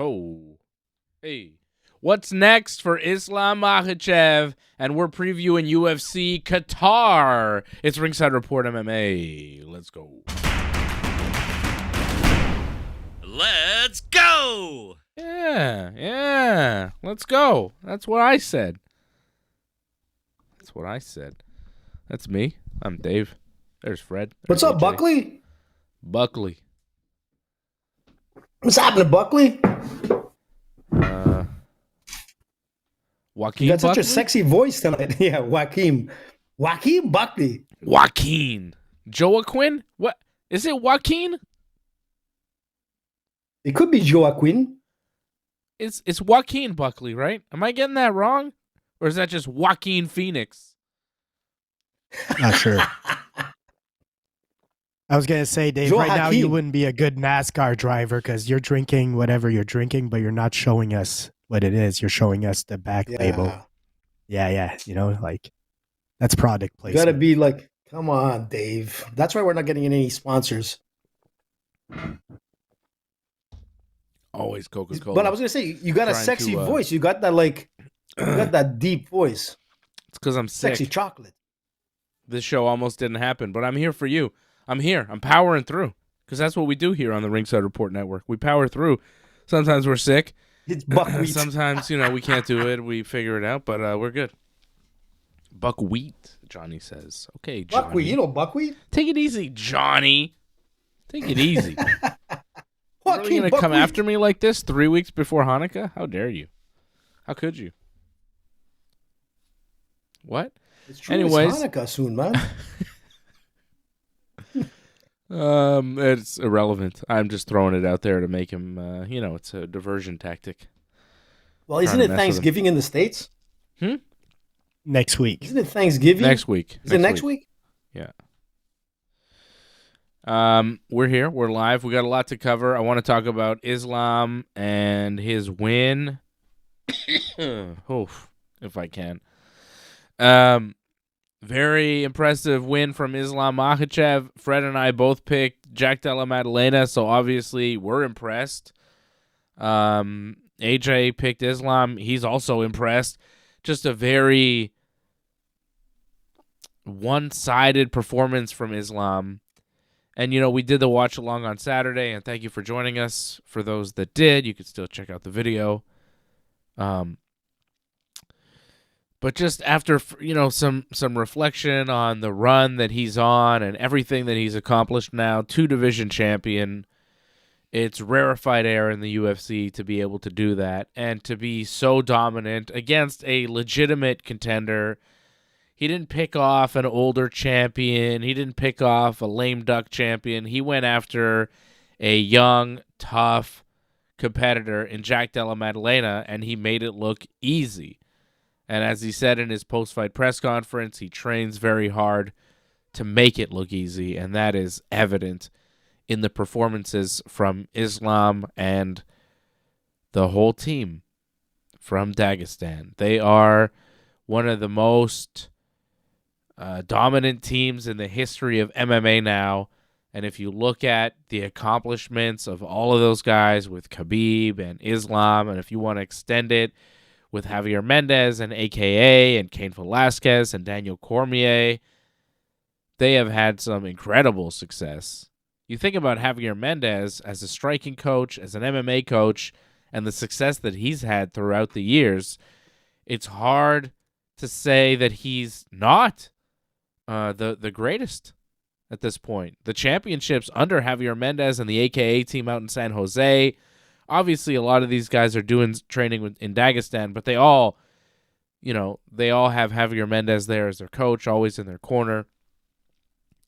Oh. Hey. What's next for Islam Makhachev? And we're previewing UFC Qatar. It's Ringside Report MMA. Let's go. Let's go. Yeah. Let's go. That's what I said. That's me. I'm Dave. There's Fred. What's up, Buckley? Buckley. What's happening, Buckley? Joaquin You got such Buckley? a sexy voice tonight. Yeah, Joaquin Buckley. Joaquin. Joaquin? What? Is it Joaquin? It could be Joaquin. It's Joaquin Buckley, right? Am I getting that wrong? Or is that just Joaquin Phoenix? Not sure. I was going to say, Dave, right now you Joaquin. wouldn't be a good NASCAR driver because you're drinking whatever you're drinking, but you're not showing us what it is. You're showing us the back label. Yeah. You know, like that's product You placement. gotta be like, come on, Dave. That's why we're not getting any sponsors. Always Coca-Cola. But I was gonna say, you got a Trying sexy to, voice. You got that you got that deep voice. It's because I'm sick. Sexy chocolate. This show almost didn't happen, but I'm here for you. I'm here. I'm powering through because that's what we do here on the Ringside Report Network. We power through. Sometimes we're sick. It's buckwheat. Sometimes, we can't do it. We figure it out, but we're good. Buckwheat, Johnny says. Okay, Johnny. Buckwheat. You know buckwheat? Take it easy, Johnny. Take it easy. You're Joaquin really going to come Buckwheat. after me like this 3 weeks before Hanukkah? How dare you? How could you? What? It's true. Anyways. It's Hanukkah soon, man. It's irrelevant. I'm just throwing it out there to make him, it's a diversion tactic. Well, isn't to it mess with him. Thanksgiving in the States? Next week. Isn't it Thanksgiving? Next week. Is it next week? Yeah. We're here. We're live. We got a lot to cover. I want to talk about Islam and his win. Oof, if I can. Very impressive win from Islam Makhachev. Fred and I both picked Jack Della Maddalena, so obviously we're impressed. AJ picked Islam. He's also impressed. Just a very one-sided performance from Islam. And, we did the watch along on Saturday, and thank you for joining us. For those that did, you could still check out the video. But just after, some reflection on the run that he's on and everything that he's accomplished now, 2-division champion, it's rarefied air in the UFC to be able to do that and to be so dominant against a legitimate contender. He didn't pick off an older champion. He didn't pick off a lame duck champion. He went after a young, tough competitor in Jack Della Maddalena, and he made it look easy. And as he said in his post-fight press conference, he trains very hard to make it look easy, and that is evident in the performances from Islam and the whole team from Dagestan. They are one of the most dominant teams in the history of MMA now, and if you look at the accomplishments of all of those guys with Khabib and Islam, and if you want to extend it with Javier Mendez and AKA and Cain Velasquez and Daniel Cormier, they have had some incredible success. You think about Javier Mendez as a striking coach, as an MMA coach, and the success that he's had throughout the years, it's hard to say that he's not the greatest at this point. The championships under Javier Mendez and the AKA team out in San Jose. Obviously, a lot of these guys are doing training in Dagestan, but they all have Javier Mendez there as their coach, always in their corner.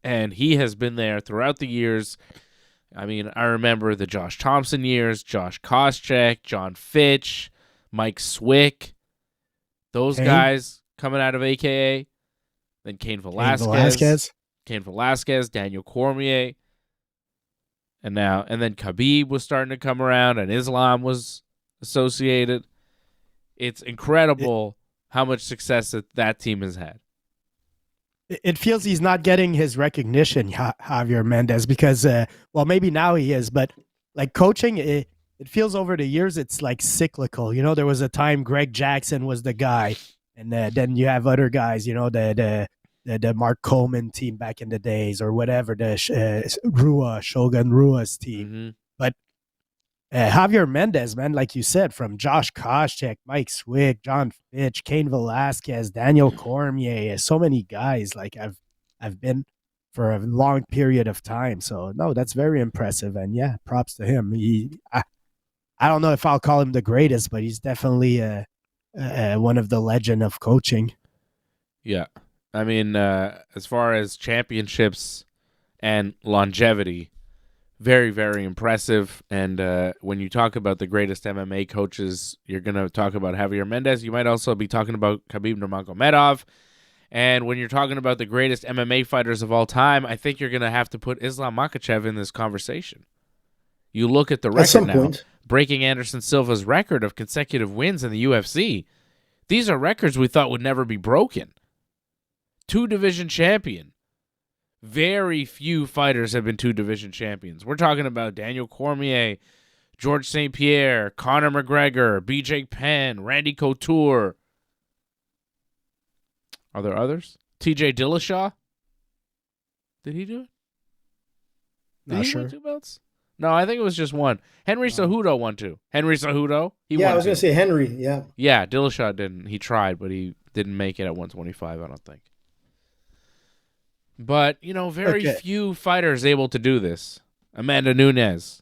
And he has been there throughout the years. I mean, I remember the Josh Thompson years, Josh Koscheck, John Fitch, Mike Swick. Those guys coming out of AKA. Then Cain Velasquez, Daniel Cormier. And then Khabib was starting to come around, and Islam was associated. It's incredible how much success that team has had. It feels he's not getting his recognition, Javier Mendez, because, maybe now he is, but like coaching, it feels over the years it's like cyclical. You know, there was a time Greg Jackson was the guy, and then you have other guys. You know, the Mark Coleman team back in the days or whatever, the Shogun Rua's team. Mm-hmm. But Javier Mendez, man, like you said, from Josh Koscheck, Mike Swick, John Fitch, Cain Velasquez, Daniel Cormier, so many guys like I've been for a long period of time. So no, that's very impressive, and yeah, props to him. I don't know if I'll call him the greatest, but he's definitely one of the legend of coaching. Yeah. I mean, as far as championships and longevity, very, very impressive. And when you talk about the greatest MMA coaches, you're going to talk about Javier Mendez. You might also be talking about Khabib Nurmagomedov. And when you're talking about the greatest MMA fighters of all time, I think you're going to have to put Islam Makhachev in this conversation. You look at the record now, breaking Anderson Silva's record of consecutive wins in the UFC. These are records we thought would never be broken. 2-division champion. Very few fighters have been 2-division champions. We're talking about Daniel Cormier, George St. Pierre, Conor McGregor, BJ Penn, Randy Couture. Are there others? TJ Dillashaw? Did he do it? Not sure. Win 2 belts? No, I think it was just one. Henry Cejudo won 2. Henry Cejudo? I was going to say Henry, yeah. Yeah, Dillashaw didn't. He tried, but he didn't make it at 125, I don't think. But, you know, very few fighters able to do this. Amanda Nunes.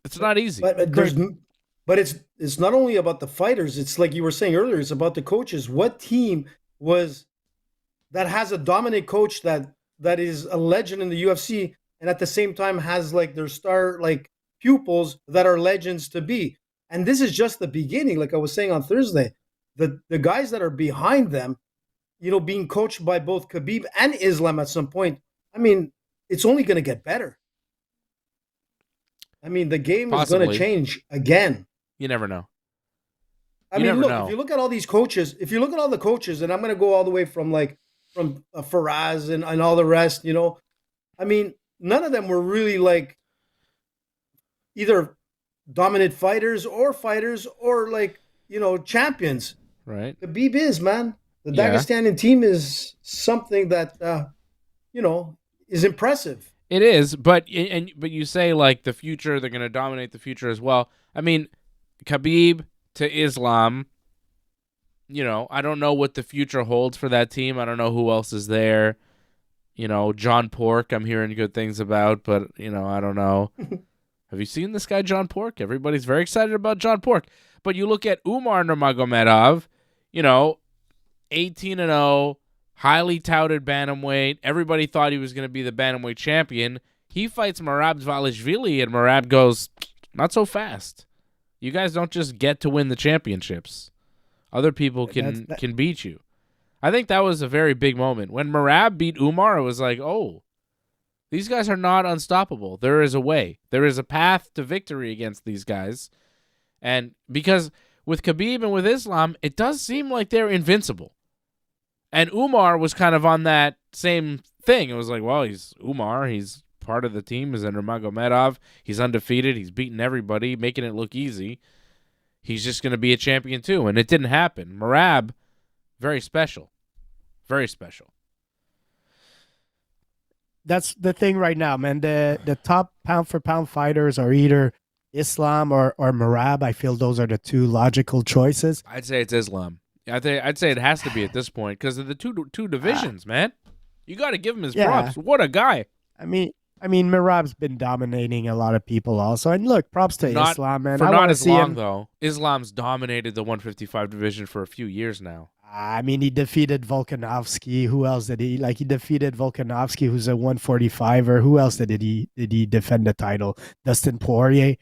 It's not easy. But it's not only about the fighters. It's like you were saying earlier. It's about the coaches. What team that has a dominant coach that is a legend in the UFC, and at the same time has like their star like pupils that are legends to be? And this is just the beginning. Like I was saying on Thursday, the guys that are behind them, you know, being coached by both Khabib and Islam at some point. I mean, it's only going to get better. I mean, the game is going to change again. You never know. If you look at all these coaches, if you look at all the coaches, and I'm going to go all the way from Faraz and all the rest, you know, I mean, none of them were really like either dominant fighters or like, you know, champions. Right. Khabib is, man. The Dagestani team is something that, you know, is impressive. It is, but you say like the future, they're going to dominate the future as well. I mean, Khabib to Islam, you know, I don't know what the future holds for that team. I don't know who else is there. You know, John Pork, I'm hearing good things about, but, you know, I don't know. Have you seen this guy, John Pork? Everybody's very excited about John Pork. But you look at Umar Nurmagomedov, you know, 18-0, highly touted bantamweight. Everybody thought he was going to be the bantamweight champion. He fights Merab Dvalishvili, and Merab goes, not so fast. You guys don't just get to win the championships. Other people can beat you. I think that was a very big moment. When Merab beat Umar, it was like, oh, these guys are not unstoppable. There is a way. There is a path to victory against these guys. And because with Khabib and with Islam, it does seem like they're invincible. And Umar was kind of on that same thing. It was like, well, he's Umar. He's part of the team. He's under Nurmagomedov. He's undefeated. He's beating everybody, making it look easy. He's just going to be a champion too. And it didn't happen. Merab, very special. Very special. That's the thing right now, man. The top pound-for-pound fighters are either Islam or Merab. I feel those are the two logical choices. I'd say it's Islam. I'd say it has to be at this point because of the two divisions, man. You got to give him his props. What a guy. I mean, Merab's been dominating a lot of people also. And look, props to Islam, man. For not as long, though. Islam's dominated the 155 division for a few years now. I mean, he defeated Volkanovski. Who else did he? Like, he defeated Volkanovski, who's a 145er. Who else did he defend the title? Dustin Poirier.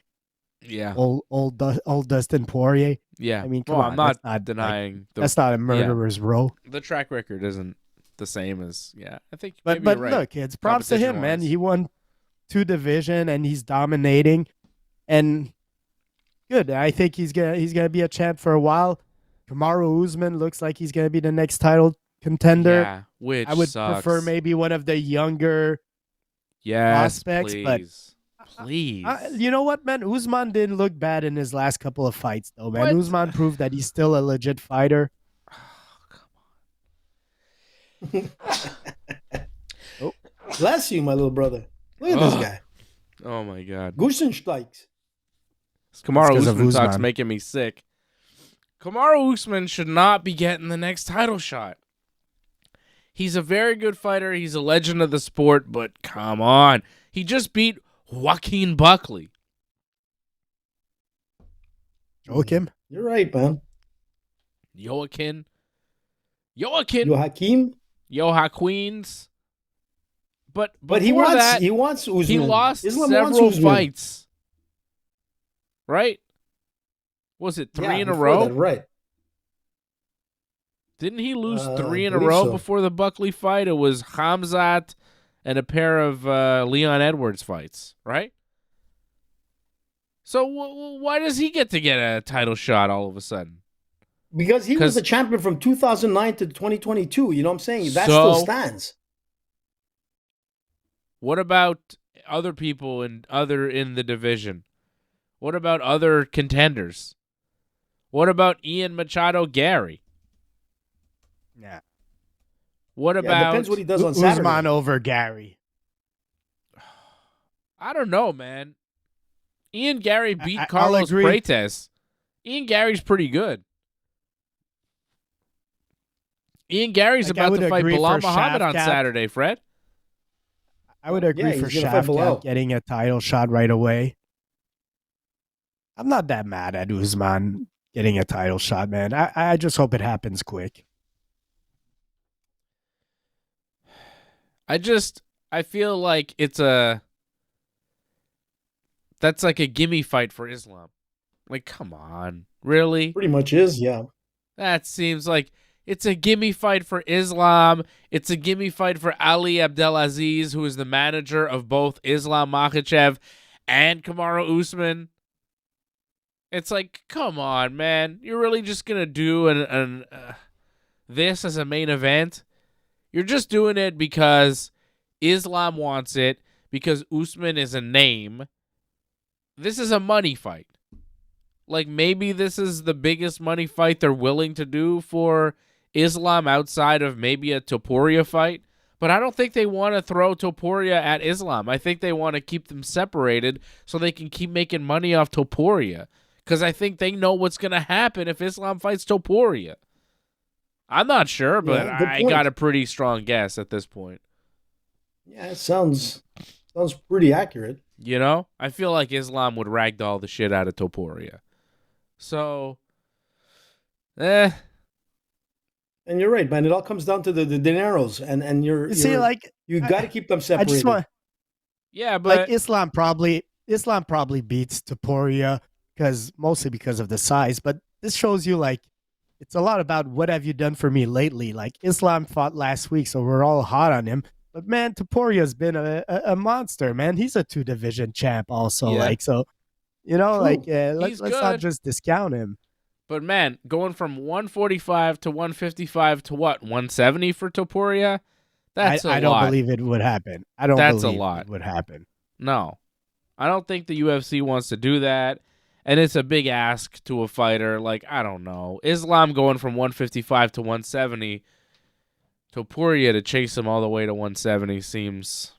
Yeah. Old Dustin Poirier. Yeah. I mean, I'm not denying. That's not a murderer's row. The track record isn't the same as, I think But you're right. Look, it's props to him, man. He won 2 division and he's dominating. And good. I think he's gonna be a champ for a while. Kamaru Usman looks like he's gonna be the next title contender. Yeah, which I would sucks. prefer maybe one of the younger prospects, please. but Please. You know what, man? Usman didn't look bad in his last couple of fights, though, man. What? Usman proved that he's still a legit fighter. Oh, bless you, my little brother. Look at this guy. Oh my God. Gusensteigs. This Kamaru 'cause of Usman talk's Usman. making me sick. Kamaru Usman should not be getting the next title shot. He's a very good fighter. He's a legend of the sport, but come on. He just beat Joaquin Buckley. Joakim? You're right, man. Joaquins. But he before wants that, he wants Usman. he lost Islam wants several Usman. fights. Right? Was it three in a before row? that, right. Didn't he lose three I in a believe row so. before the Buckley fight? It was Khamzat and a pair of Leon Edwards fights, right? So why does he get a title shot all of a sudden? Because he was the champion from 2009 to 2022. You know what I'm saying? That still stands. What about other people in the division? What about other contenders? What about Ian Machado Garry? Yeah. What Yeah, about depends what he does on Saturday. Usman over Garry. I don't know, man. Ian Garry beat I'll Carlos agree. Freitas. Ian Garry's pretty good. Ian Garry's Like, I about would to fight agree Bilal for Muhammad on Shavkat. Saturday, Fred. I would agree he's for gonna fight Bilal. Shavkat getting a title shot right away. I'm not that mad at Usman getting a title shot, man. I just hope it happens quick. I feel like that's like a gimme fight for Islam. Like, come on. Really? Pretty much is, yeah. That seems like it's a gimme fight for Islam. It's a gimme fight for Ali Abdelaziz, who is the manager of both Islam Makhachev and Kamaru Usman. It's like, come on, man. You're really just going to do this as a main event? You're just doing it because Islam wants it, because Usman is a name. This is a money fight. Like, maybe this is the biggest money fight they're willing to do for Islam outside of maybe a Topuria fight. But I don't think they want to throw Topuria at Islam. I think they want to keep them separated so they can keep making money off Topuria. Because I think they know what's going to happen if Islam fights Topuria. I'm not sure, but Yeah, good I point. got a pretty strong guess at this point. Yeah, it sounds pretty accurate. You know? I feel like Islam would ragdoll the shit out of Topuria. So, And you're right, man. It all comes down to the dineros, and You see, like, you got to keep them I separated. just want yeah, but like Islam probably beats Topuria mostly because of the size. But this shows you, like, it's a lot about what have you done for me lately. Like, Islam fought last week, so we're all hot on him. But man, Topuria's been a monster, man. He's a 2-division champ also. Yeah. Like, so, you know, True. like, He's let's not good. just discount him. But man, going from 145 to 155 to what? 170 for Topuria? That's a lot. I don't believe it would happen. That's a lot. It would happen. No. I don't think the UFC wants to do that. And it's a big ask to a fighter. Like, I don't know. Islam going from 155 to 170. Topuria to chase him all the way to 170 seems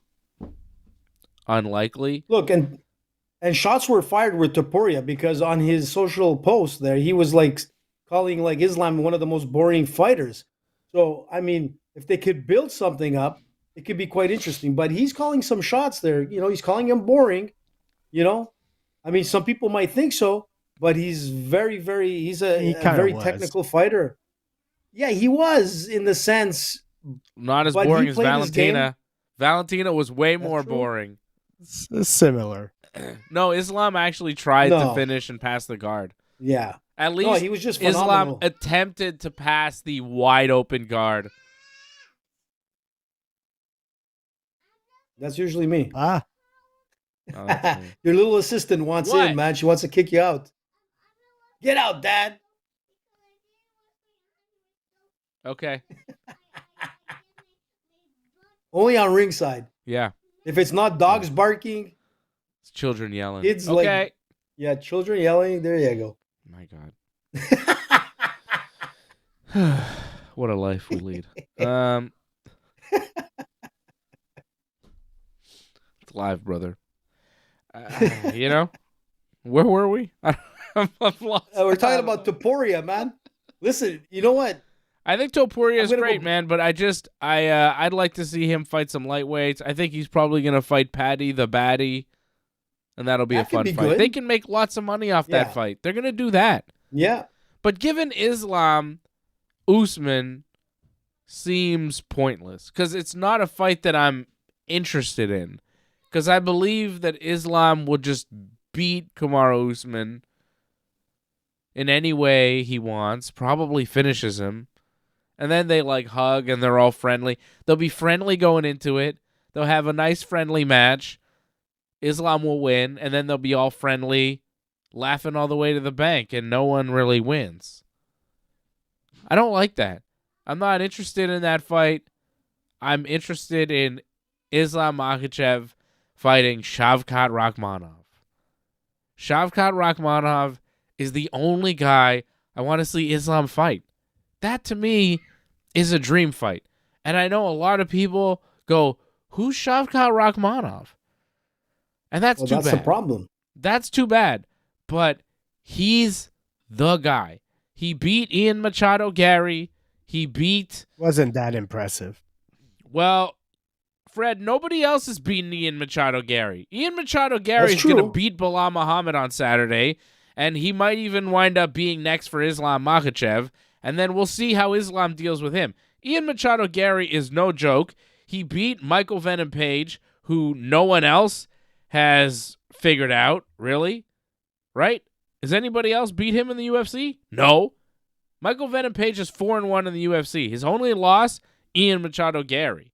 unlikely. Look, and shots were fired with Topuria because on his social post there, he was like calling like Islam one of the most boring fighters. So, I mean, if they could build something up, it could be quite interesting. But he's calling some shots there. You know, he's calling him boring. You know, I mean, some people might think so, but he's he's a He kinda very was. technical fighter. Yeah, he was in the sense. Not as But he boring as played his game. Valentina. Valentina was way more true. boring. It's similar. No, Islam actually tried to No. finish and pass the guard. Yeah. At No, least he was just Islam phenomenal. attempted to pass the wide open guard. That's usually me. Ah, Oh, that's me. Your little assistant wants What? in, man. She wants to kick you out. Get out, Dad. Okay. Only on ringside. Yeah. If it's not dogs barking, It's Children yelling. Kids okay. Children yelling. There you go. My God. What a life we lead. It's live, brother. Where were we? I'm lost. We're talking about Topuria, man. Listen, you know what? I think Topuria is great, man, but I'd like to see him fight some lightweights. I think he's probably going to fight Paddy the Baddie, and that'll be a fun fight. Good. They can make lots of money off that fight. They're going to do that. Yeah. But given Islam, Usman seems pointless because it's not a fight that I'm interested in, because I believe that Islam will just beat Kamaru Usman in any way he wants, probably finishes him, and then they hug and they're all friendly. They'll be friendly going into it. They'll have a nice friendly match. Islam will win, and then they'll be all friendly, laughing all the way to the bank, and no one really wins. I don't like that. I'm not interested in that fight. I'm interested in Islam Makhachev fighting Shavkat Rakhmonov. Shavkat Rakhmonov is the only guy I want to see Islam fight. That, to me, is a dream fight. And I know a lot of people go, who's Shavkat Rakhmonov? And that's too bad. That's the problem. That's too bad. But he's the guy. He beat Ian Machado Garry. He beat... Wasn't that impressive. Well, Fred, nobody else has beaten Ian Machado Garry. Ian Machado Garry is going to beat Bilal Muhammad on Saturday, and he might even wind up being next for Islam Makhachev, and then we'll see how Islam deals with him. Ian Machado Garry is no joke. He beat Michael Venom Page, who no one else has figured out, really, right? Has anybody else beat him in the UFC? No. Michael Venom Page is 4-1 in the UFC. His only loss, Ian Machado Garry.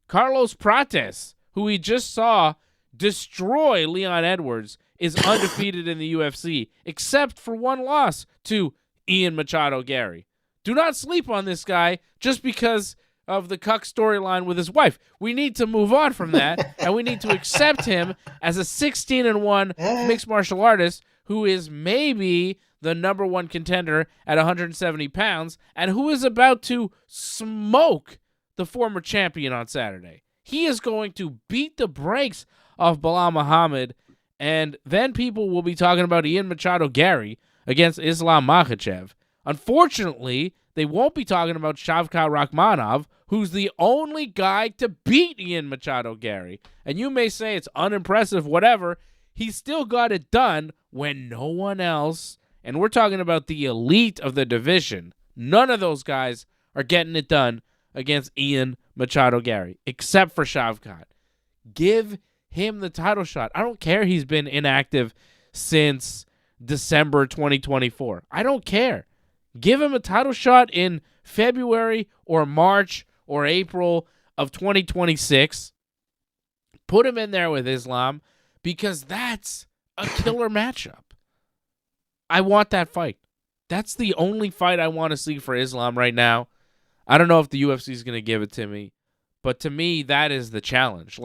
Carlos Prates, who we just saw destroy Leon Edwards, is undefeated in the UFC, except for one loss to Ian Machado Garry. Do not sleep on this guy just because of the cuck storyline with his wife. We need to move on from that, and we need to accept him as a 16-1 mixed martial artist who is maybe the number one contender at 170 pounds and who is about to smoke the former champion on Saturday. He is going to beat the brakes off Bilal Muhammad, and then people will be talking about Ian Machado Garry against Islam Makhachev. Unfortunately, they won't be talking about Shavkat Rakhmonov, who's the only guy to beat Ian Machado Garry. And you may say it's unimpressive, whatever. He still got it done when no one else, and we're talking about the elite of the division, none of those guys are getting it done against Ian Machado Garry, except for Shavkat. Give him the title shot. I don't care he's been inactive since December 2024. I don't care. Give him a title shot in February or March or April of 2026. Put him in there with Islam because that's a killer matchup. I want that fight. That's the only fight I want to see for Islam right now. I don't know if the UFC is going to give it to me, but to me, that is the challenge.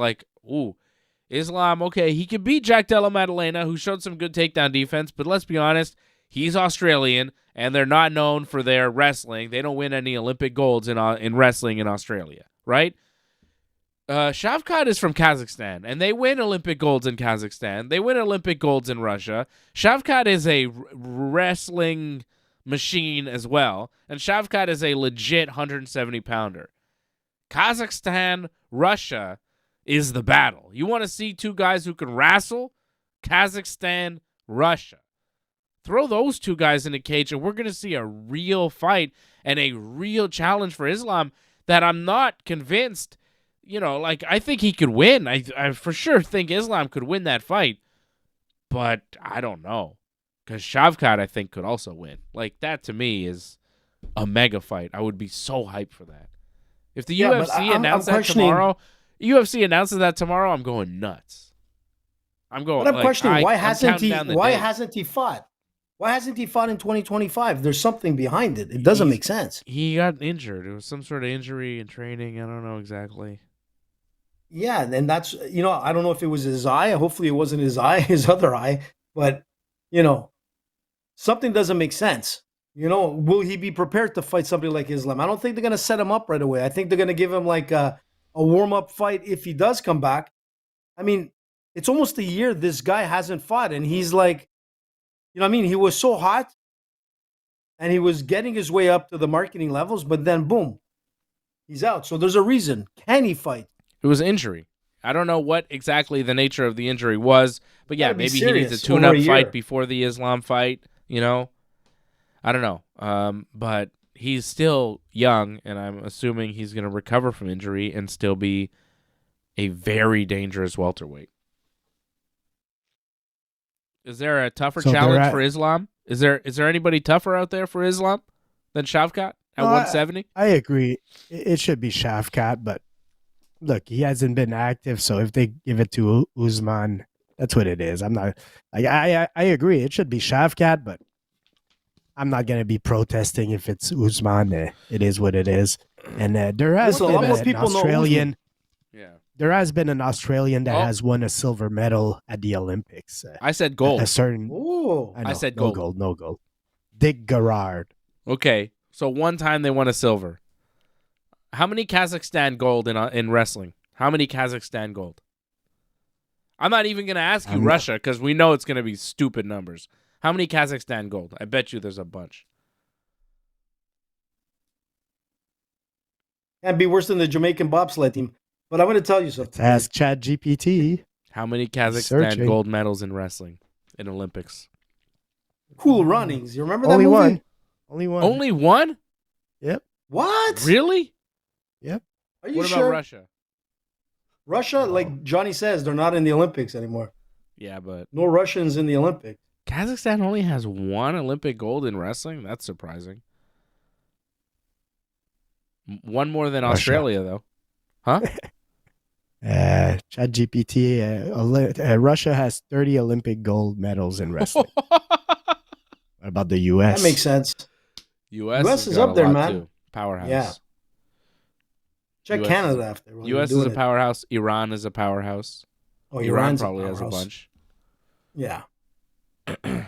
Islam, okay, he could beat Jack Della Maddalena, who showed some good takedown defense, but let's be honest, he's Australian, and they're not known for their wrestling. They don't win any Olympic golds in wrestling in Australia, right? Shavkat is from Kazakhstan, and they win Olympic golds in Kazakhstan. They win Olympic golds in Russia. Shavkat is a wrestling machine as well, and Shavkat is a legit 170-pounder. Kazakhstan, Russia is the battle. You want to see two guys who can wrestle? Kazakhstan, Russia. Throw those two guys in a cage, and we're going to see a real fight and a real challenge for Islam that I'm not convinced. I think he could win. I for sure think Islam could win that fight, but I don't know. Because Shavkat, I think, could also win. That, to me, is a mega fight. I would be so hyped for that. If the UFC announces that tomorrow, I'm going nuts. I'm going. But I'm questioning why hasn't he fought? Why hasn't he fought in 2025? There's something behind it. It doesn't make sense. He got injured. It was some sort of injury in training. I don't know exactly. Yeah, and that's, I don't know if it was his eye. Hopefully it wasn't his eye, his other eye, but you know, something doesn't make sense. Will he be prepared to fight somebody like Islam? I don't think they're going to set him up right away. I think they're going to give him like a warm-up fight if he does come back. I mean, it's almost a year this guy hasn't fought, and he's like, he was so hot, and he was getting his way up to the marketing levels, but then boom, he's out. So there's a reason. Can he fight? It was injury. I don't know what exactly the nature of the injury was, but yeah, maybe he needs a tune-up fight before the Islam fight, I don't know. But he's still young, and I'm assuming he's going to recover from injury and still be a very dangerous welterweight. Is there a tougher challenge for Islam? Is there anybody tougher out there for Islam than Shavkat at 170? I agree. It should be Shavkat, but look, he hasn't been active, so if they give it to Usman, that's what it is. I'm not like I agree. It should be Shavkat, but I'm not going to be protesting if it's Usman. It is what it is. And there has been an Australian. Yeah. There has been an Australian that has won a silver medal at the Olympics. I said gold. A certain. I said gold. No gold. Dick Garrard. Okay, so one time they won a silver. How many Kazakhstan gold in wrestling? How many Kazakhstan gold? I'm not even going to ask you Russia because we know it's going to be stupid numbers. How many Kazakhstan gold? I bet you there's a bunch. Can't be worse than the Jamaican bobsled team. But I'm going to tell you something. Let's ask ChatGPT. How many Kazakhstan gold medals in wrestling in Olympics? Cool Runnings. You remember that movie? Only one. Only one? Yep. What? Really? Yep. Are you what sure? about Russia? Russia, like Johnny says, they're not in the Olympics anymore. Yeah, but no Russians in the Olympics. Kazakhstan only has one Olympic gold in wrestling? That's surprising. One more than Russia. Australia, though. Huh? ChatGPT, Russia has 30 Olympic gold medals in wrestling. What about the U.S.? That makes sense. U.S. is up there, man. Too. Powerhouse. Yeah. Check US Canada after. U.S. is a powerhouse. Iran is a powerhouse. Oh, Iran probably has a bunch. Yeah. The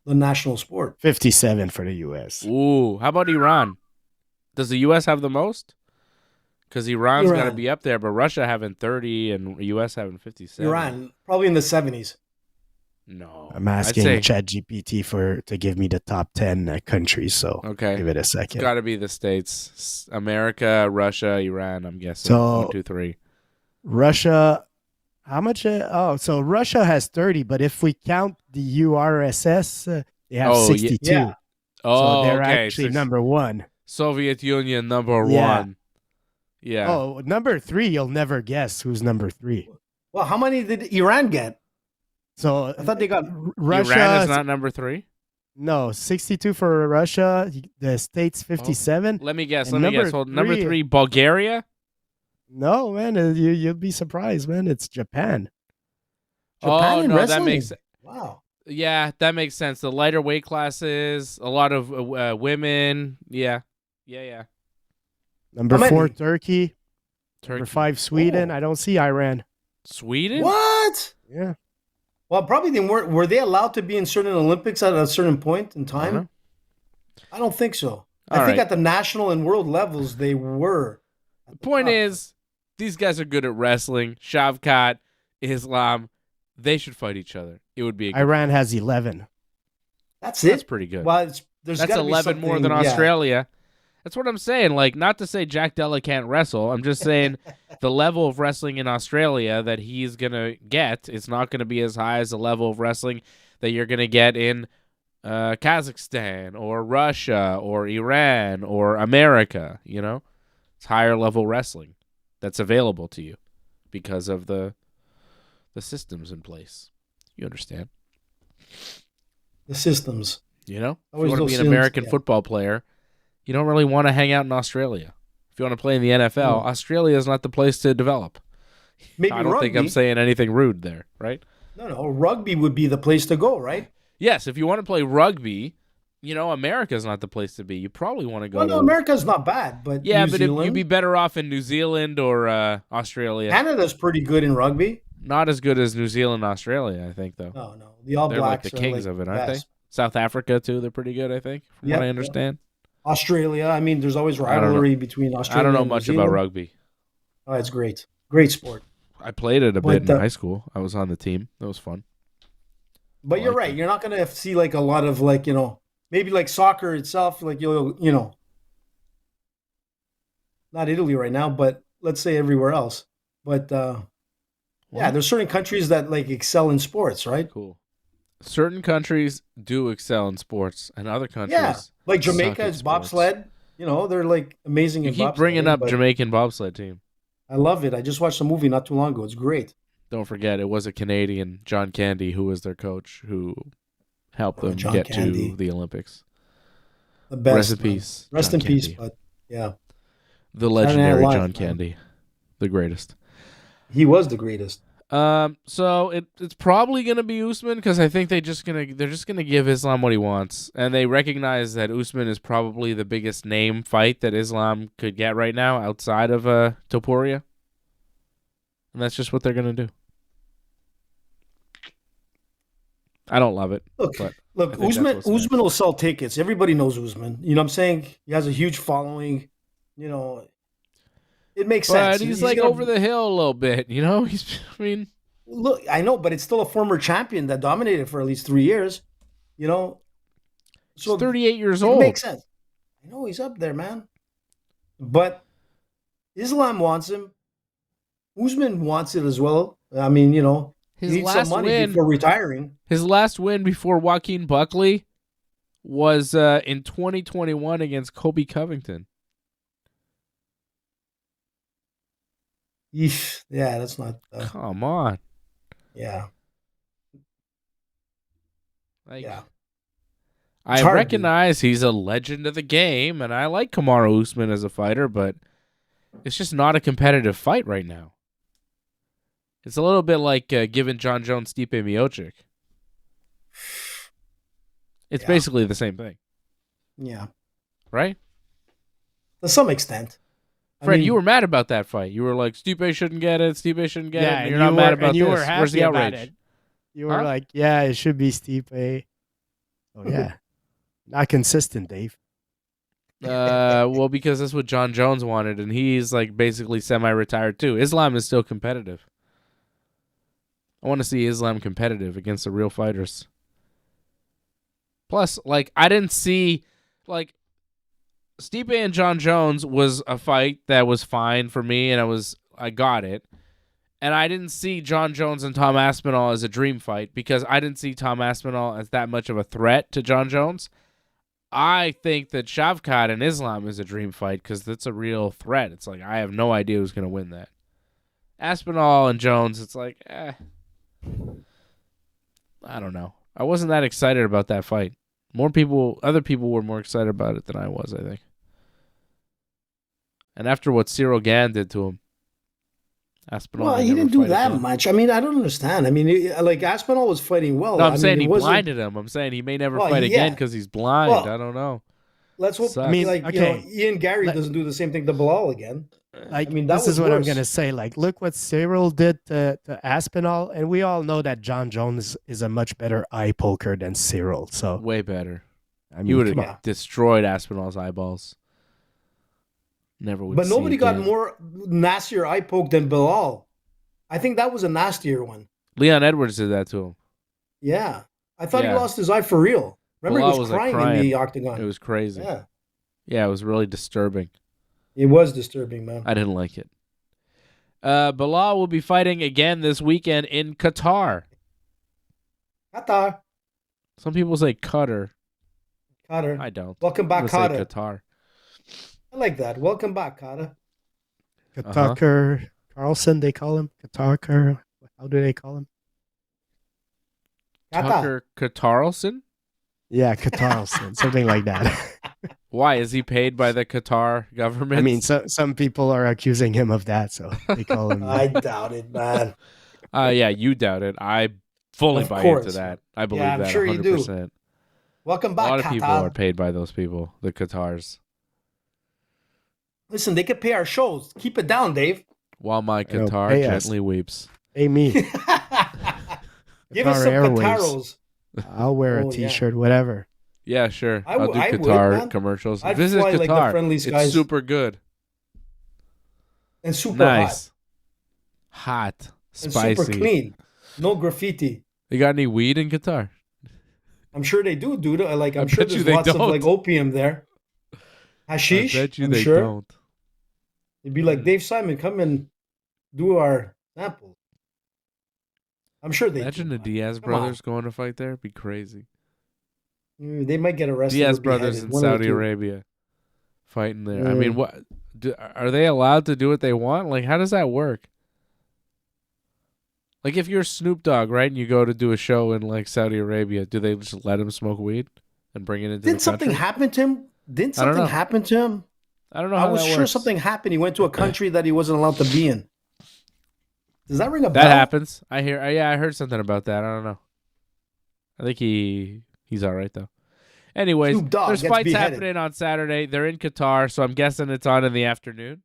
national sport. 57 for the U.S. Ooh, how about Iran? Does the U.S. have the most? Because Iran's got to be up there, but Russia having 30 and U.S. having 57. Iran, probably in the 70s. No. I'm asking ChatGPT to give me the top 10 countries, so give it a second. It's got to be the States. America, Russia, Iran, I'm guessing. So, 1, 2, 3. Russia, how much? So Russia has 30, but if we count the URSS, they have 62. Yeah. So they're actually number one. Soviet Union, number one. Yeah. Oh, number 3, you'll never guess who's number 3. Well, how many did Iran get? So I thought they got Russia. Iran is not number 3? No, 62 for Russia. The States 57. Let me guess. Hold, number 3, Bulgaria? No, man. You'll be surprised, man. It's Japan. Japan no, wrestling? That makes sense. Wow. Yeah, that makes sense. The lighter weight classes, a lot of women. Yeah. Number 4, Turkey. Number 5, Sweden. I don't see Iran. Sweden? What? Yeah. Well, probably they weren't. Were they allowed to be in certain Olympics at a certain point in time? I don't think so. I think at the national and world levels they were. The point is, these guys are good at wrestling. Shavkat, Islam, they should fight each other. It would be. Iran has 11. That's pretty good. Well, that's 11 more than Australia. That's what I'm saying. Like, not to say Jack Della can't wrestle. I'm just saying the level of wrestling in Australia that he's going to get is not going to be as high as the level of wrestling that you're going to get in Kazakhstan or Russia or Iran or America, It's higher level wrestling that's available to you because of the systems in place. You understand? The systems. If you want to be an American football player, you don't really want to hang out in Australia. If you want to play in the NFL, Australia is not the place to develop. Maybe I don't think I'm saying anything rude there, right? No, rugby would be the place to go, right? Yes, if you want to play rugby, America's not the place to be. You probably want to go Well, no, to America's not bad, but Yeah, New but Zealand, you'd be better off in New Zealand or Australia. Canada's pretty good in rugby. Not as good as New Zealand, Australia, I think, though. No, the All They're like Blacks the are kings like of it, the aren't best. they? South Africa too. They're pretty good, I think, from Yep, what I yep. understand. Australia. I mean, there's always don't know. rivalry between Australia. I don't know and New much about Zealand. rugby. Oh, it's great. Great sport. I played it a bit But, in high school. I was on the team. That was fun. But I you're like right. it. You're not going to see like a lot of like, maybe like soccer itself, like not Italy right now, but let's say everywhere else. But yeah, there's certain countries that like excel in sports, right? Cool. Certain countries do excel in sports, and other countries, Yeah, like suck Jamaica at is sports. bobsled. They're like amazing You in keep bobsledding, bringing up but Jamaican bobsled team. I love it. I just watched a movie not too long ago. It's great. Don't forget, it was a Canadian, John Candy, who was their coach, who helped them John get Candy. to the Olympics. The best. Rest in man. peace. Rest John in peace. Candy. But yeah, The Saturday Night legendary Live, John man. Candy, the greatest. he was the greatest. So it's probably gonna be Usman because I think they're just gonna give Islam what he wants, and they recognize that Usman is probably the biggest name fight that Islam could get right now outside of Topuria, and that's just what they're gonna do. I don't love it. Look, but I look, think that's Usman. what's next. Usman will sell tickets. Everybody knows Usman. You know what I'm saying? He has a huge following. It makes sense. But he's like gonna- over the hill a little bit, Look, I know, but it's still a former champion that dominated for at least 3 years. So he's 38 years it old. makes sense. I know he's up there, man. But Islam wants him. Usman wants it as well. I mean, he His needs some last money win, before retiring. his last win before Joaquin Buckley was in 2021 against Kobe Covington. Eesh. Yeah, that's not. Come on. Yeah, Like, yeah. I It's hard, dude. recognize he's a legend of the game, and I like Kamaru Usman as a fighter, but it's just not a competitive fight right now. It's a little bit like giving John Jones Stipe Miocic. It's Yeah. basically the same thing, Yeah, right? to some extent. I Fred, mean, you were mad about that fight. You were like, Stipe shouldn't get it. Stipe shouldn't get it. Yeah, And and you're you not were- mad about and you this. were Where's the happy about outrage? it. You were Huh? like, yeah, it should be Stipe. Oh yeah, not consistent, Dave. Well, because that's what John Jones wanted, and he's like basically semi-retired too. Islam is still competitive. I want to see Islam competitive against the real fighters. Plus, like, I didn't see, like, Stipe and John Jones was a fight that was fine for me, and I got it. And I didn't see John Jones and Tom Aspinall as a dream fight because I didn't see Tom Aspinall as that much of a threat to John Jones. I think that Shavkat and Islam is a dream fight because that's a real threat. It's like, I have no idea who's going to win that. Aspinall and Jones, it's like, I don't know. I wasn't that excited about that fight. Other people were more excited about it than I was, I think. And after what Cyril Gann did to him, Aspinall. well, may he never didn't do fight that again. much. I mean, I don't understand. I mean, like Aspinall was fighting well. No, I'm I saying mean, he it wasn't- blinded him. I'm saying he may never Well, fight yeah. again because he's blind. Well, I don't know. Let's hope. Sucks. I mean, like Okay. Ian Garry Let- doesn't do the same thing to Bilal again. Like, I mean, that this was is what I'm worse. gonna say. Like, look what Cyril did to Aspinall, and we all know that John Jones is a much better eye poker than Cyril. So Way better. I mean, You would come have on. destroyed Aspinall's eyeballs. Never would. But see nobody got again. more nastier eye poke than Bilal. I think that was a nastier one. Leon Edwards did that to him. Yeah, I thought Yeah. he lost his eye for real. Remember, Bilal he was was, like, crying in the crying. octagon. It was crazy. Yeah, Yeah, it was really disturbing. it was disturbing, man. I didn't like it. Bilal will be fighting again this weekend in Qatar. Qatar, Some people say Qatar. Qatar. I don't. Welcome back, I'm gonna say Qatar. Qatar. I like that. Welcome back, Qatar. Qatar Carlson, they call him Qatar. How do they call him? Qatar. Tucker Qatarlson? Yeah, Qatarlson, something like that. Why is he paid by the Qatar government? I mean, some people are accusing him of that, so they call him. I doubt it, man. yeah, you doubt it. I fully Of buy course. into that. I believe Yeah, I'm that sure you do. 100%. Welcome A back, lot of people are Qatar. paid by those people, the Qatars. Listen, they could pay our shows. Keep it down, Dave. While my I know, Qatar pay us. gently weeps. Hey, me. Give us some Airways. Qataros. I'll wear Oh, a yeah. T-shirt, whatever. Yeah, sure. I I'll would- do I would, Qatar man. commercials. I'd Visit fly Qatar. like the friendly It's skies. super good. And super Nice. hot. Hot. And Spicy. super clean. No graffiti. You got any weed in Qatar? I'm sure they do, dude. Like, I I'm sure bet you there's they lots of don't. like opium there. Hashish. I bet you I'm they sure. don't. It'd be like, Dave Simon, come and do our samples. I'm sure they Imagine do. the Diaz Come on. brothers going to fight there. It'd be crazy. They might get arrested. Diaz or brothers beheaded, in one of the Saudi two. Arabia fighting there. I Mm. mean, what are they allowed to do what they want? Like, how does that work? Like, if you're Snoop Dogg, right, and you go to do a show in like Saudi Arabia, do they just let him smoke weed and bring it into Didn't the something country? happen to him? Didn't I don't something know. happen to him? I don't know I how was that sure works. something happened. He went to a country that he wasn't allowed to be in. Does that ring a bell? That happens. I hear. Yeah, I heard something about that. I don't know. I think he's all right though. Anyways, Snoop Dogg there's gets fights beheaded. happening on Saturday. They're in Qatar, so I'm guessing it's on in the afternoon.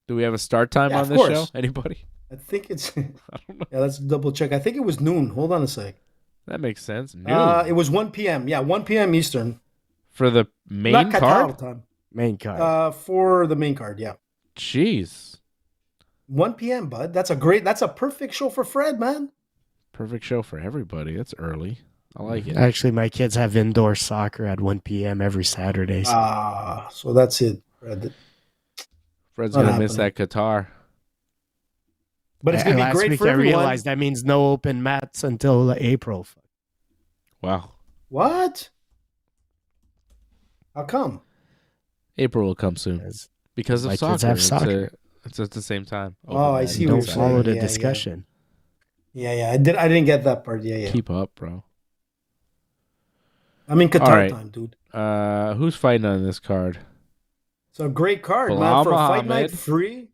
Do we have a start time Yeah, on of this course. show? Anybody? I think it's. I don't know. Yeah, let's double check. I think it was noon. Hold on a sec. That makes sense. Noon It was 1 p.m. Yeah, 1 p.m. Eastern. for the main Not Qatar card. time. Main card. For the main card, yeah. Jeez, 1 p.m., bud. That's a perfect show for Fred, man. perfect show for everybody. That's early. I like it. Actually, my kids have indoor soccer at 1 p.m. every Saturday. So So that's it, Fred. Fred's not gonna miss that happening. Qatar. But it's gonna be last great week for I everyone. realized that means no open mats until April. Wow. What? How come? April will come soon Because because of my soccer. kids have soccer. It's at the same time. Oh, I man. see You what don't you're follow saying. the Yeah, discussion. Yeah. I didn't get that part. Yeah. Keep up, bro. I'm in Qatar All right. time, dude. Who's fighting on this card? It's a great card, Bilal man. For a fight Muhammad. night free.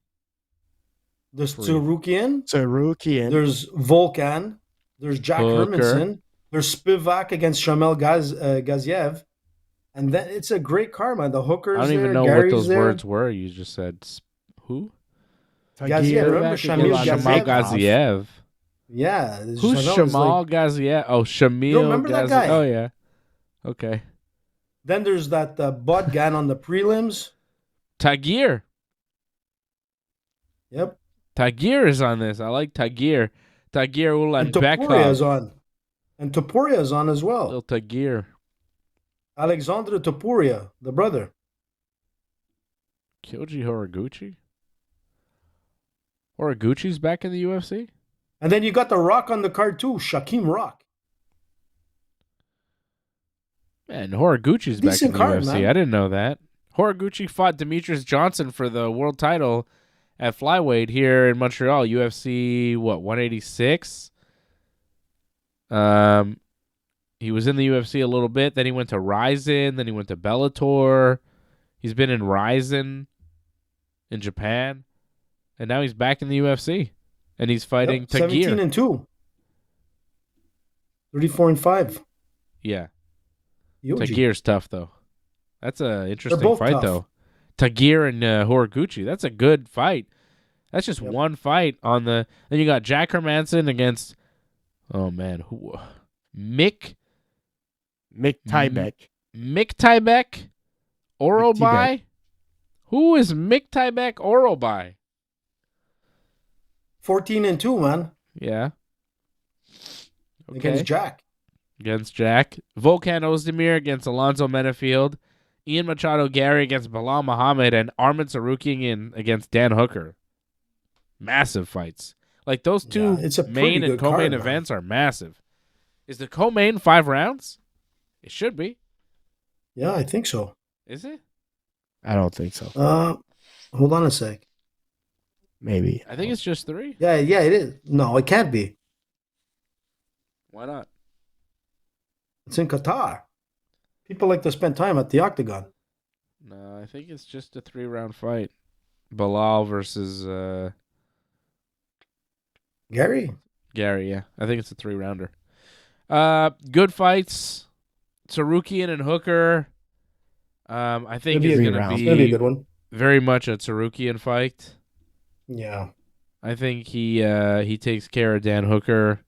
There's Free. Tsarukian. Tsarukian. There's Volkan. There's Jack Hooker. Hermanson. There's Spivak against Shamel Gaziev. And then it's a great card, man. The Hooker's I don't even there, know Garry's what those there. words were. You just said who? Gaziev, remember Back Shamil against Gaziev? Shamal Gaziev. Yeah. Who's Shamel is Shamal like- Gaziev? Oh, Shamil. You remember that Gaziev. guy? Oh yeah. Okay. Then there's that Bud Gan on the prelims. Tagir. Yep. Tagir is on this. I like Tagir. Tagir And Topuria is Ulanbekov. on. And Topuria is on as well. Little Tagir. Alexandre Topuria, the brother. Kyoji Horiguchi. Horiguchi's back in the UFC? And then you got the Rock on the card too, Shaquem Rock. Man, Horiguchi's back in Decent the card, UFC. man. I didn't know that. Horiguchi fought Demetrius Johnson for the world title at flyweight here in Montreal. UFC, 186? He was in the UFC a little bit. Then he went to Rizin. Then he went to Bellator. He's been in Rizin in Japan. And now he's back in the UFC. And he's fighting Yep, 17 Tagir. and 2. 34 and 5. Yeah. Yoji. Tagir's tough, though. That's an interesting both fight, tough. though. Tagir and Horiguchi. That's a good fight. That's just Yep. one fight on the. Then you got Jack Hermanson against. Oh man, Mick Tybeck. Tybeck, Orobai. Tybeck. Who is Mick Tybeck Orobai? 14 and 2, man. Yeah. Against Jack. Against Jack. Volkan Ozdemir against Alonzo Menafield. Ian Machado Garry against Bilal Muhammad. And Armin Tsarukyan against Dan Hooker. Massive fights. Like those two Yeah, it's a pretty main and good co-main card, man. events are massive. Is the co-main 5 rounds? It should be. Yeah, I think so. Is it? I don't think so. Hold on a sec. Maybe. I think it's just 3. Yeah, it is. No, it can't be. Why not? It's in Qatar. People like to spend time at the Octagon. No, I think it's just a 3-round fight. Bilal versus Garry? Garry, yeah. I think it's a 3-rounder. Good fights. Tsarukyan and Hooker. I think It's is gonna going to It's gonna be a be good one. very much a Tsarukyan fight. Yeah. I think he takes care of Dan Hooker.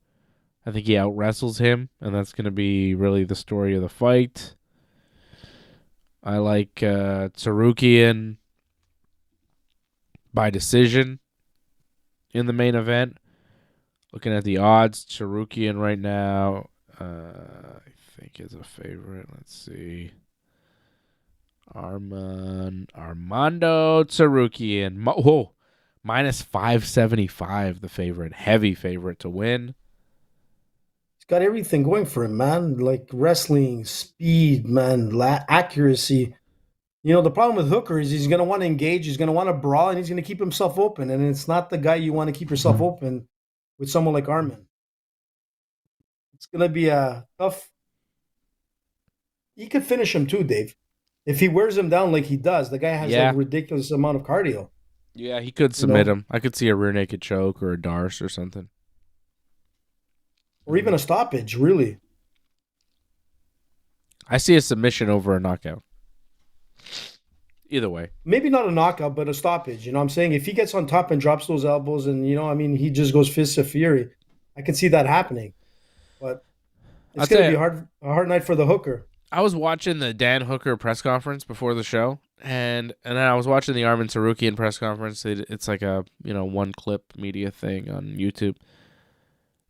I think he out wrestles him, and that's going to be really the story of the fight. I like Tsarukyan by decision in the main event. Looking at the odds, Tsarukyan right now, I think is a favorite. Let's see. Armando Tsarukyan. Whoa. Minus 575, the favorite. Heavy favorite to win. He's got everything going for him, man. Like wrestling, speed, man, accuracy. You know, the problem with Hooker is he's going to want to engage, he's going to want to brawl, and he's going to keep himself open. And it's not the guy you want to keep yourself open with someone like Arman. It's going to be a tough. He could finish him too, Dave. If he wears him down like he does, the guy has a ridiculous amount of cardio. Yeah, he could submit him. I could see a rear naked choke or a Darce or something. Or even a stoppage, really. I see a submission over a knockout. Either way. Maybe not a knockout, but a stoppage. You know what I'm saying? If he gets on top and drops those elbows and, he just goes fists of fury, I can see that happening. But it's going to be a hard night for the Hooker. I was watching the Dan Hooker press conference before the show, and then I was watching the Arman Tsarukyan press conference. It's like a, one clip media thing on YouTube.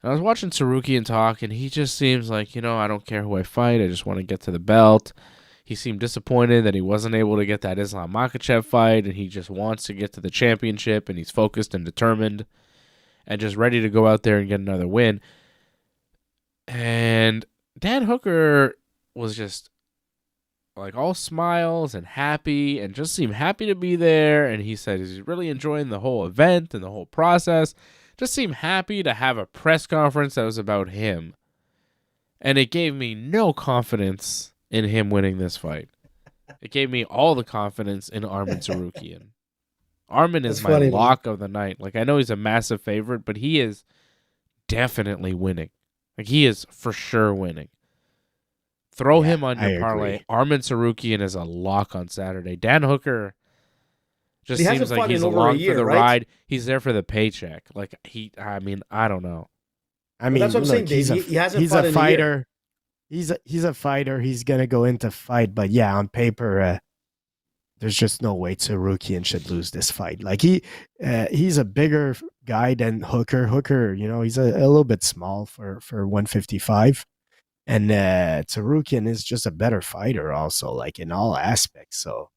And I was watching Tsarukyan talk, and he just seems like, I don't care who I fight. I just want to get to the belt. He seemed disappointed that he wasn't able to get that Islam Makhachev fight, and he just wants to get to the championship, and he's focused and determined and just ready to go out there and get another win. And Dan Hooker was just like all smiles and happy and just seemed happy to be there. And he said he's really enjoying the whole event and the whole process. Just seemed happy to have a press conference that was about him. And it gave me no confidence in him winning this fight. It gave me all the confidence in Arman Tsarukyan. Arman is my lock of the night. Like, I know he's a massive favorite, but he is definitely winning. Like, he is for sure winning. Throw him on your parlay. Arman Tsarukyan is a lock on Saturday. Dan Hooker just seems like he's along for the ride. He's there for the paycheck. Like, I don't know. That's what I'm saying, Dave. He hasn't fought in a year. He's a fighter. He's gonna go into fight, but yeah, on paper, there's just no way Tsarukyan should lose this fight. Like he's a bigger guy than Hooker. Hooker, he's a little bit small for 155, and Tsarukyan is just a better fighter, also, like in all aspects. So,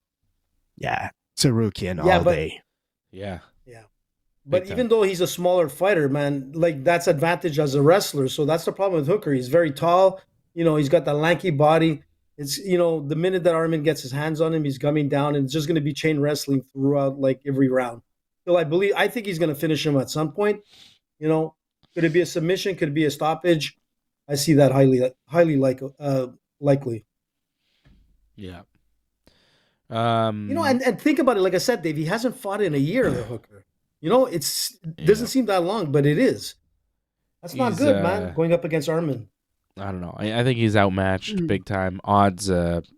yeah, Tsarukyan all day. Yeah. But even though he's a smaller fighter, man, like that's advantage as a wrestler. So that's the problem with Hooker. He's very tall. He's got that lanky body. It's, the minute that Arman gets his hands on him, he's coming down, and it's just going to be chain wrestling throughout, like, every round. So I think he's going to finish him at some point. Could it be a submission? Could it be a stoppage? I see that highly likely. Yeah. And think about it. Like I said, Dave, he hasn't fought in a year, the Hooker. It doesn't seem that long, but it is. That's not good, man, going up against Arman. I don't know. I think he's outmatched big time. Odds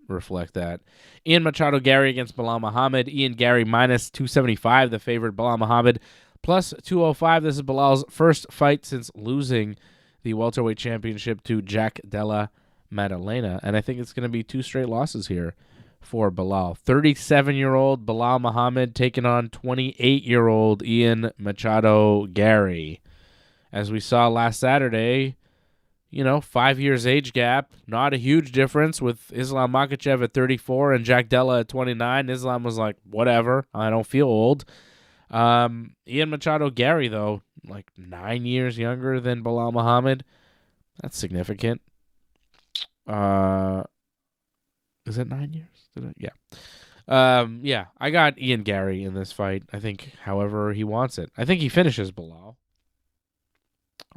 reflect that. Ian Machado Garry against Belal Muhammad. Ian Garry minus 275, the favorite. Belal Muhammad plus 205. This is Belal's first fight since losing the welterweight championship to Jack Della Maddalena. And I think it's going to be 2 straight losses here for Belal. 37-year-old Belal Muhammad taking on 28-year-old Ian Machado Garry. As we saw last Saturday, 5 years age gap, not a huge difference with Islam Makhachev at 34 and Jack Della at 29. Islam was like, whatever, I don't feel old. Ian Machado Garry, though, like 9 years younger than Belal Muhammad. That's significant. Is it 9 years? Yeah. I got Ian Garry in this fight. I think however he wants it. I think he finishes Belal.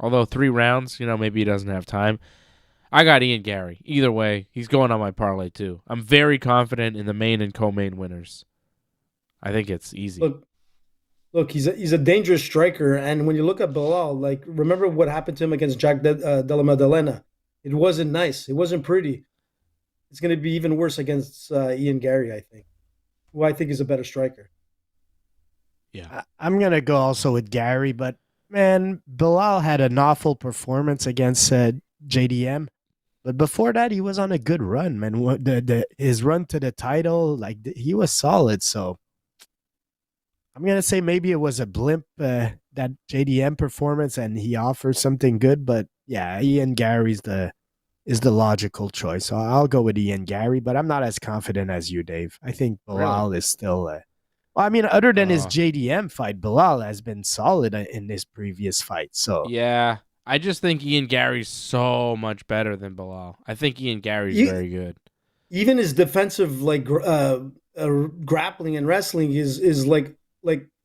Although 3 rounds, maybe he doesn't have time. I got Ian Garry. Either way, he's going on my parlay too. I'm very confident in the main and co-main winners. I think it's easy. Look, he's a dangerous striker, and when you look at Belal, like, remember what happened to him against Jack Della Maddalena? It wasn't nice. It wasn't pretty. it's going to be even worse against Ian Garry, I think, who I think is a better striker. Yeah. I'm going to go also with Garry, but man, Bilal had an awful performance against JDM. But before that, he was on a good run, man. His run to the title, he was solid. So I'm going to say maybe it was a blimp, that JDM performance, and he offers something good. But yeah, Ian Garry's is the logical choice. So I'll go with Ian Garry, but I'm not as confident as you, Dave. I think Bilal is still well, I mean, other than his JDM fight, Bilal has been solid in his previous fight. So yeah, I just think Ian Garry's so much better than Bilal. I think Ian Garry's very good. Even his defensive grappling and wrestling is like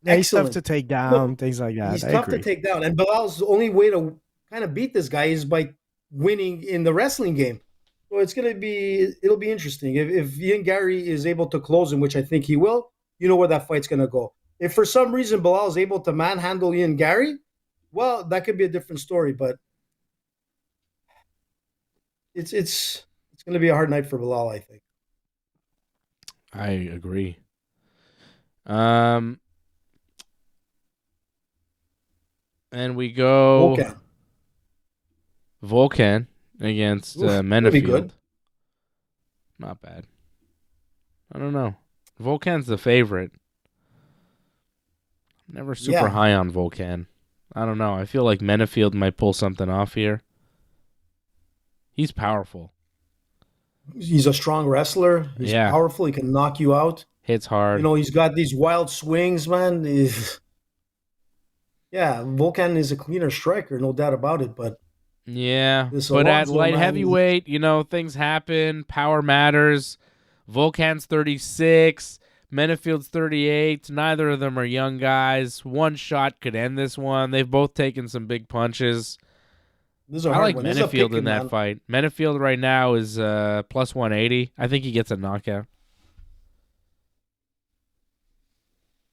he's tough to take down, things like that. He's tough to take down, and Bilal's only way to kind of beat this guy is by winning in the wrestling game. So it'll be interesting if Ian Garry is able to close him, which I think he will. You know where that fight's going to go. If for some reason Bilal is able to manhandle Ian Garry, well, that could be a different story. But it's going to be a hard night for Bilal, I think. I agree. And we go Volkan against Menafield. Good. Not bad. I don't know. Volkan's the favorite. Never super high on Volkan. I don't know. I feel like Menafield might pull something off here. He's powerful. He's a strong wrestler. He's powerful. He can knock you out. Hits hard. You know, he's got these wild swings, man. Volkan is a cleaner striker, no doubt about it. But but at light heavyweight, you know, things happen. Power matters. Volkan's 36. Menafield's 38. Neither of them are young guys. One shot could end this one. They've both taken some big punches. I like Menafield in that fight. Menafield right now is plus 180. I think he gets a knockout.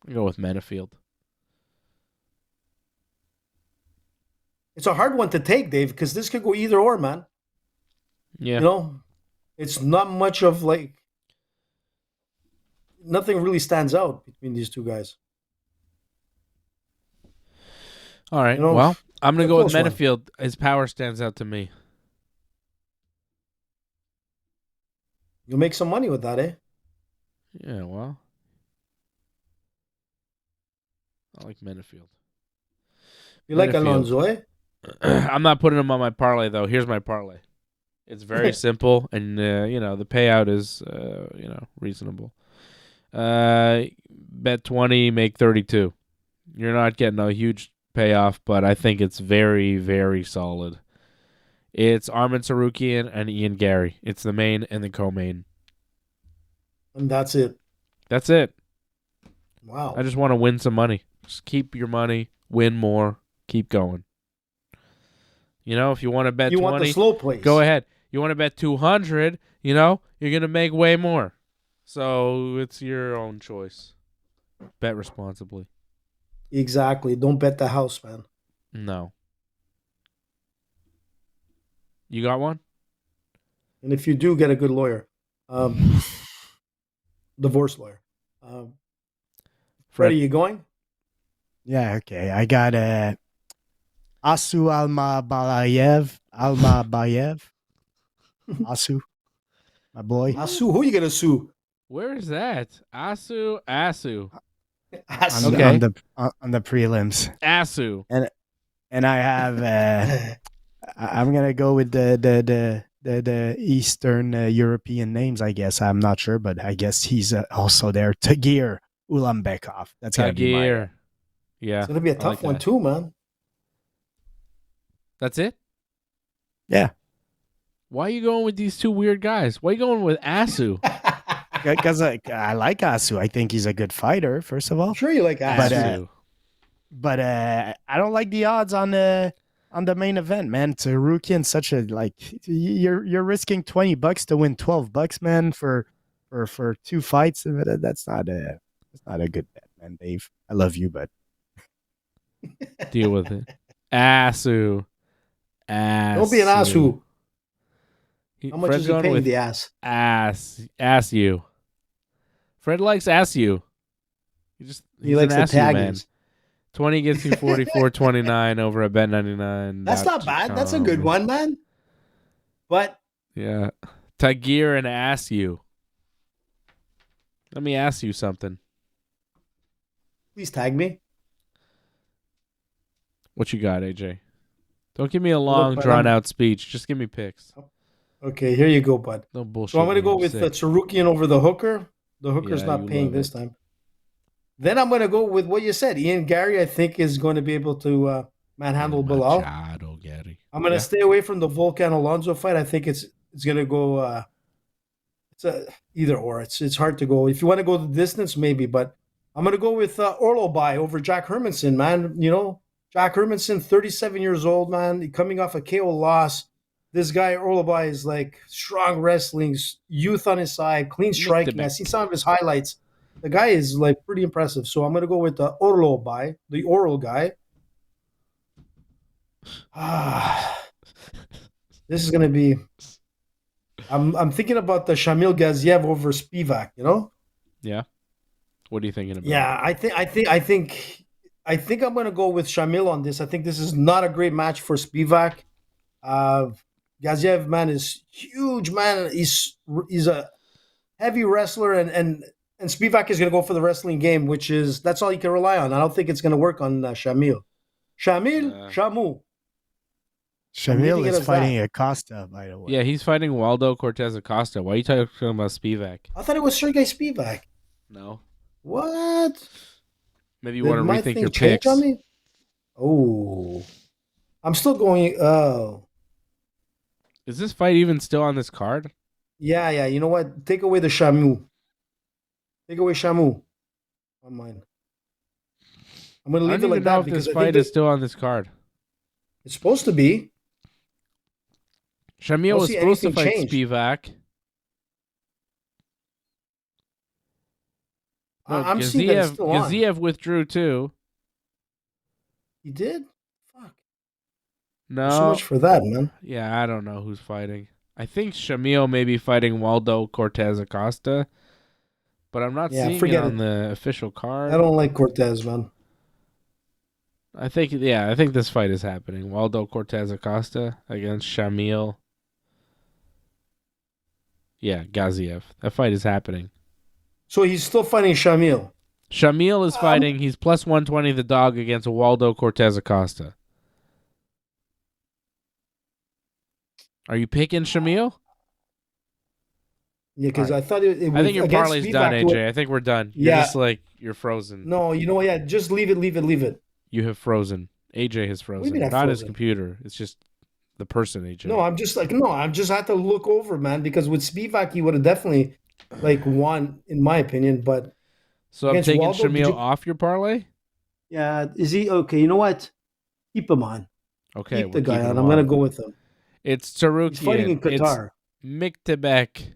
I'll go with Menafield. It's a hard one to take, Dave, because this could go either or, man. Yeah. You know, it's not much of nothing really stands out between these two guys. All right. Well, I'm going to go with Menafield. His power stands out to me. You'll make some money with that, eh? Yeah, well. I like Menafield. You like Alonso, eh? I'm not putting him on my parlay, though. Here's my parlay. It's very simple, and, the payout is, reasonable. Bet 20, make 32. You're not getting a huge payoff, but I think it's very, very solid. It's Arman Tsarukyan and Ian Garry. It's the main and the co-main. And that's it. That's it. Wow. I just want to win some money. Just keep your money, win more, keep going. You know, if you want to bet 20, want the slow plays. Go ahead. You want to bet 200, you're going to make way more. So it's your own choice. Bet responsibly. Exactly. Don't bet the house, man. No. You got one? And if you do, get a good lawyer. Divorce lawyer. Freddie, you going? Yeah, okay. I got Asu Almabayev. Asu. My boy. Asu, who you going to sue? Where is that? Asu. Okay. On the prelims. Asu. And I have I'm gonna go with the Eastern European names. I guess I'm not sure, but I guess he's also there. Tagir Ulambekov. That's gonna be my. Yeah, it's gonna be a tough one too, man. That's it. Yeah. Why are you going with these two weird guys? Why are you going with Asu? Because I like Asu. I think he's a good fighter. First of all, I'm sure you like Asu, but I don't like the odds on the main event, man. Tsarukyan, such a you're risking $20 to win $12, man, for 2 fights. That's not a good bet, man. Dave, I love you, but deal with it. Asu. Don't be an Asu. How much Fred's is he going paying with the ass? ass you. Fred likes ass you. He's He likes an the ass you man. taggers. 20 gets you 44.29 over at Bet99. That's not bad. That's a good one, man. But Yeah. Tagir and ass you. Let me ask you something. please tag me. What you got, AJ? Don't give me a long, Look, drawn-out speech. Just give me picks. Okay, here you go, bud. No bullshit. So I'm going to go with the Tsarukian over the hooker. The hooker's Yeah, not you paying love this it. time. Then I'm going to go with what you said. Garry, I think, is going to be able to manhandle Bilal. Machado, Garry. I'm going to stay away from the Volkan Alonso fight. I think it's going to go. It's a either or. It's hard to go. If you want to go the distance, maybe. But I'm going to go with Orlobai over Jack Hermanson, man. You know, Jack Hermanson, 37 years old, man, coming off a KO loss. This guy Orlobai is like strong wrestling, youth on his side, clean striking. I see some of his highlights. The guy is like pretty impressive. So I'm going to go with Orlobai, the oral guy. This is going to be. I'm thinking about the Shamil Gaziev over Spivak. You know. Yeah. What are you thinking about? Yeah, I think I'm going to go with Shamil on this. I think this is not a great match for Spivak. Gaziev, man, is huge, man. He's a heavy wrestler, and Spivak is going to go for the wrestling game, that's all you can rely on. I don't think it's going to work on Shamil. Shamu. Shamil is fighting Acosta, by the way. Yeah, he's fighting Waldo Cortez Acosta. Why are you talking about Spivak? I thought it was Sergey Spivak. No. What? Maybe you want to rethink your change picks. on me? Oh, I'm still going. Oh. Is this fight even still on this card? Yeah. You know what? Take away the Shamu. Take away Shamu. On mine. I'm going to leave it like that because this fight is still on this card. It's supposed to be. Shamil was supposed to fight change. Spivak. No, I'm seeing that it's still on. Gaziev withdrew too. He did? Fuck. No. So much for that, man. Yeah, I don't know who's fighting. I think Shamil may be fighting Waldo Cortez Acosta, but I'm not seeing it on the official card. I don't like Cortez, man. I think this fight is happening. Waldo Cortez Acosta against Shamil. Yeah, Gaziev. That fight is happening. So he's still fighting Shamil. Shamil is fighting. He's plus 120 the dog against Waldo Cortez Acosta. Are you picking Shamil? Yeah, because I thought it was. I think your parlay's done, AJ. I think we're done. Yeah. You're frozen. No, you know what? Yeah, just leave it. You have frozen. AJ has frozen. Not his computer. It's just the person, AJ. No, I'm just had to look over, man, because with Spivak, he would have definitely won, in my opinion. But so I'm taking Shamil off your parlay? Yeah, is he okay? You know what? Keep him on. Okay, keep the guy on. I'm gonna go with him. It's Tsarukian. He's fighting in Qatar. It's Miktebek.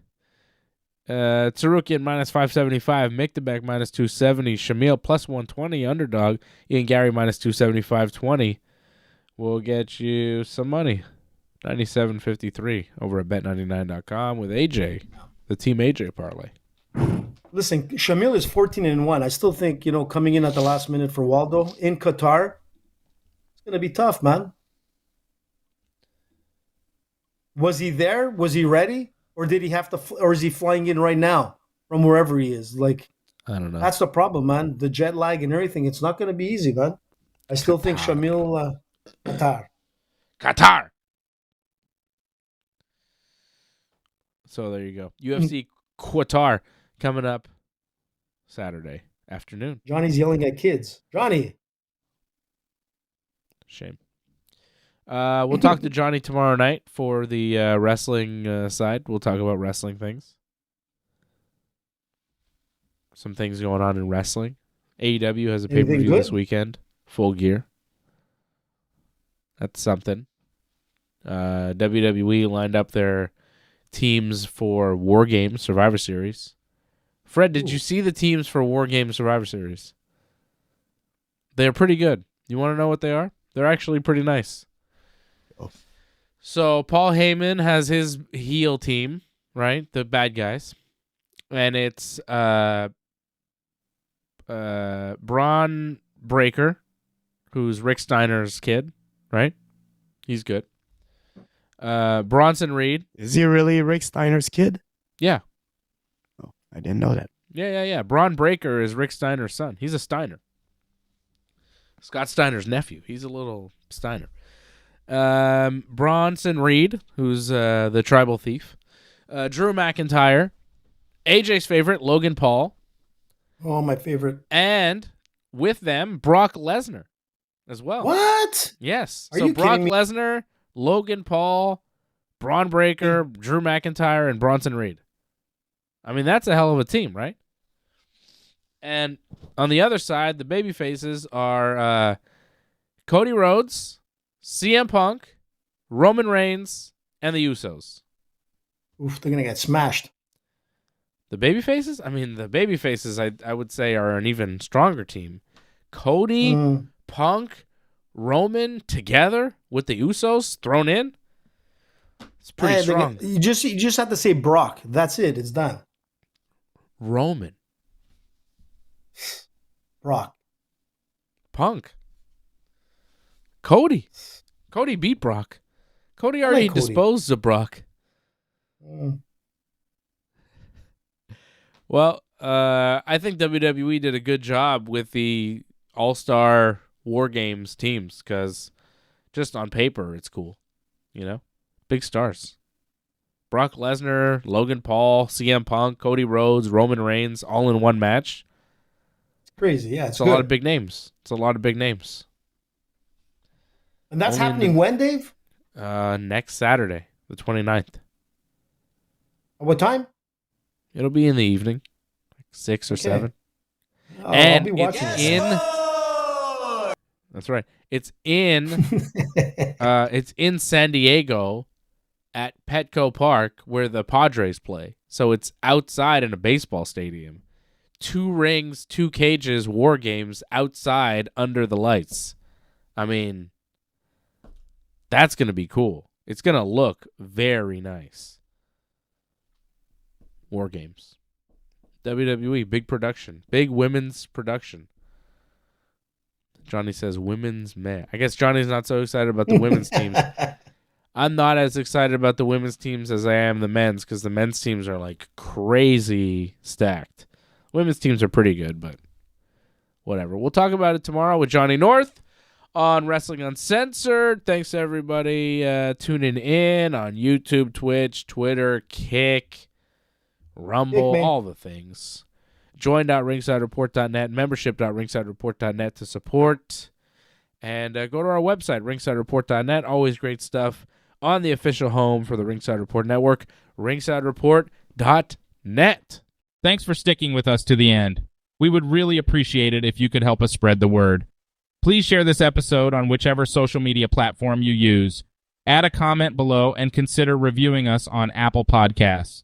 Tsarukian minus 575. Miktebek minus 270. Shamil plus 120 underdog. Garry minus 275.20 will get you some money. 97.53 over at bet99.com with AJ, the Team AJ parlay. Listen, Shamil is 14-1. I still think, coming in at the last minute for Waldo in Qatar, it's going to be tough, man. Was he there? Was he ready? Or did he have to, or is he flying in right now from wherever he is? I don't know. That's the problem, man. The jet lag and everything. It's not going to be easy, man. I still think Shamil, Qatar. So there you go. UFC Qatar coming up Saturday afternoon. Johnny's yelling at kids. Johnny. Shame. We'll talk to Johnny tomorrow night for the wrestling side. We'll talk about wrestling things. Some things going on in wrestling. AEW has a pay-per-view this weekend. Full Gear. That's something. WWE lined up their teams for War Games Survivor Series. Fred, did you see the teams for War Games Survivor Series? They're pretty good. You want to know what they are? They're actually pretty nice. So Paul Heyman has his heel team, right? The bad guys. And it's Braun Breaker, who's Rick Steiner's kid, right? He's good. Bronson Reed. Is he really Rick Steiner's kid? Yeah. Oh, I didn't know that. Yeah. Braun Breaker is Rick Steiner's son. He's a Steiner. Scott Steiner's nephew. He's a little Steiner. Bronson Reed, who's the tribal thief. Drew McIntyre. AJ's favorite, Logan Paul. Oh, my favorite. And with them, Brock Lesnar as well. What? Yes. Are so you Brock kidding me? Lesnar, Logan Paul, Braun Breaker, Drew McIntyre, and Bronson Reed. I mean, that's a hell of a team, right? And on the other side, the baby faces are Cody Rhodes, CM Punk, Roman Reigns, and the Usos. Oof, they're going to get smashed. The baby faces? I mean, the baby faces, I would say, are an even stronger team. Cody, Punk, Roman together with the Usos thrown in. It's pretty strong. You just have to say Brock. That's it. It's done. Roman. Brock. Punk. Cody. Cody beat Brock. Cody already disposed of Brock. Well, I think WWE did a good job with the All-Star War Games teams because just on paper, it's cool. You know? Big stars. Brock Lesnar, Logan Paul, CM Punk, Cody Rhodes, Roman Reigns, all in one match. It's crazy. Yeah, it's a lot of big names. And that's happening when, Dave? Next Saturday, the 29th. At what time? It'll be in the evening, like 6 or 7. Oh, and I'll be watching That's right. It's in San Diego at Petco Park where the Padres play. So it's outside in a baseball stadium. 2 rings, 2 cages, war games outside under the lights. I mean, that's going to be cool. It's going to look very nice. War games. WWE, big production. Big women's production. Johnny says women's man. I guess Johnny's not so excited about the women's teams. I'm not as excited about the women's teams as I am the men's because the men's teams are like crazy stacked. Women's teams are pretty good, but whatever. We'll talk about it tomorrow with Johnny North on Wrestling Uncensored. Thanks, everybody, tuning in on YouTube, Twitch, Twitter, Kick, Rumble, all the things. Join.ringsidereport.net, membership.ringsidereport.net to support. And go to our website, ringsidereport.net. Always great stuff on the official home for the Ringside Report Network, ringsidereport.net. Thanks for sticking with us to the end. We would really appreciate it if you could help us spread the word. Please share this episode on whichever social media platform you use. Add a comment below and consider reviewing us on Apple Podcasts.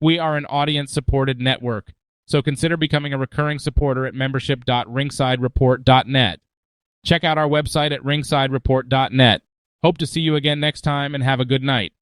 We are an audience-supported network, so consider becoming a recurring supporter at membership.ringsidereport.net. Check out our website at ringsidereport.net. Hope to see you again next time and have a good night.